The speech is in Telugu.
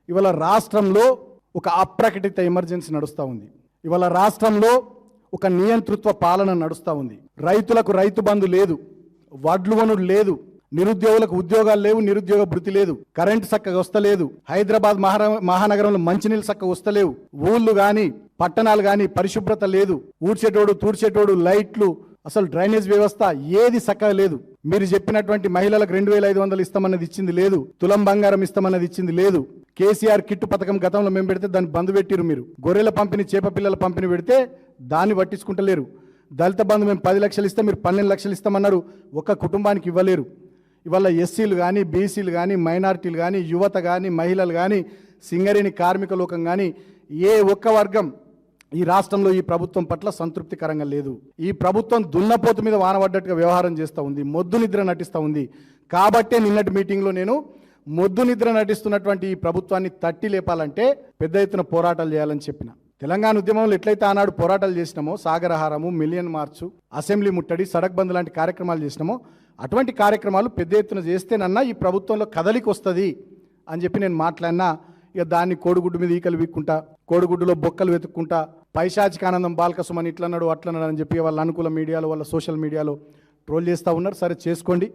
ఇవాళ రాష్ట్రంలో ఒక అప్రకటిత ఎమర్జెన్సీ నడుస్తూ ఉంది. ఇవాళ రాష్ట్రంలో ఒక నియంతృత్వ పాలన నడుస్తూ ఉంది. రైతులకు రైతు బంధు లేదు, వడ్లు వనుడు లేదు, నిరుద్యోగులకు ఉద్యోగాలు లేవు, నిరుద్యోగ భృతి లేదు, కరెంటు చక్కగా వస్తలేదు, హైదరాబాద్ మహానగరంలో మంచినీళ్ళు చక్కగా వస్తలేవు, ఊళ్ళు కానీ పట్టణాలు కానీ పరిశుభ్రత లేదు, ఊడ్చేటోడు తూడ్చేటోడు లైట్లు, అసలు డ్రైనేజ్ వ్యవస్థ ఏది చక్కగా లేదు. మీరు చెప్పినటువంటి మహిళలకు 2500 ఇస్తామన్నది ఇచ్చింది లేదు, తులం బంగారం ఇస్తామన్నది ఇచ్చింది లేదు. కేసీఆర్ కిట్టు పథకం గతంలో మేము పెడితే దాన్ని బంద్ పెట్టిరు. మీరు గొర్రెల పంపిణీ చేప పిల్లల పంపిణీ పెడితే దాన్ని పట్టించుకుంటలేరు. దళిత బంధు మేము 10 లక్షలు ఇస్తే మీరు 12 లక్షలు ఇస్తామన్నారు, ఒక్క కుటుంబానికి ఇవ్వలేరు. ఇవాళ ఎస్సీలు కానీ బీసీలు కానీ మైనారిటీలు కానీ యువత కానీ మహిళలు కానీ సింగరేణి కార్మిక లోకం కానీ ఏ ఒక్క వర్గం ఈ రాష్ట్రంలో ఈ ప్రభుత్వం పట్ల సంతృప్తికరంగా లేదు. ఈ ప్రభుత్వం దున్నపోతు మీద వానబడ్డట్టుగా వ్యవహారం చేస్తూ ఉంది, మొద్దు నిద్ర నటిస్తూ ఉంది. కాబట్టే నిన్నటి మీటింగ్లో నేను మొద్దు నిద్ర నటిస్తున్నటువంటి ఈ ప్రభుత్వాన్ని తట్టి లేపాలంటే పెద్ద ఎత్తున పోరాటాలు చేయాలని చెప్పిన. తెలంగాణ ఉద్యమంలో ఎట్లయితే ఆనాడు పోరాటాలు చేసినామో, సాగరహారము, మిలియన్ మార్చు, అసెంబ్లీ ముట్టడి, సడక్ బంద్ లాంటి కార్యక్రమాలు చేసినామో అటువంటి కార్యక్రమాలు పెద్ద ఎత్తున చేస్తేనన్నా ఈ ప్రభుత్వంలో కదలికి వస్తుంది అని చెప్పి నేను మాట్లాడినా. ఇక దాన్ని కోడిగుడ్డు మీద ఈకలు వీక్కుంటా, కోడిగుడ్డులో బొక్కలు వెతుక్కుంటా, పైశాచిక ఆనందం బాల్కసుమని ఇట్లన్నాడు అట్లన్నాడు అని చెప్పి వాళ్ళ అనుకూల మీడియాలో వాళ్ళ సోషల్ మీడియాలో ట్రోల్ చేస్తూ ఉన్నారు. సరే చేసుకోండి.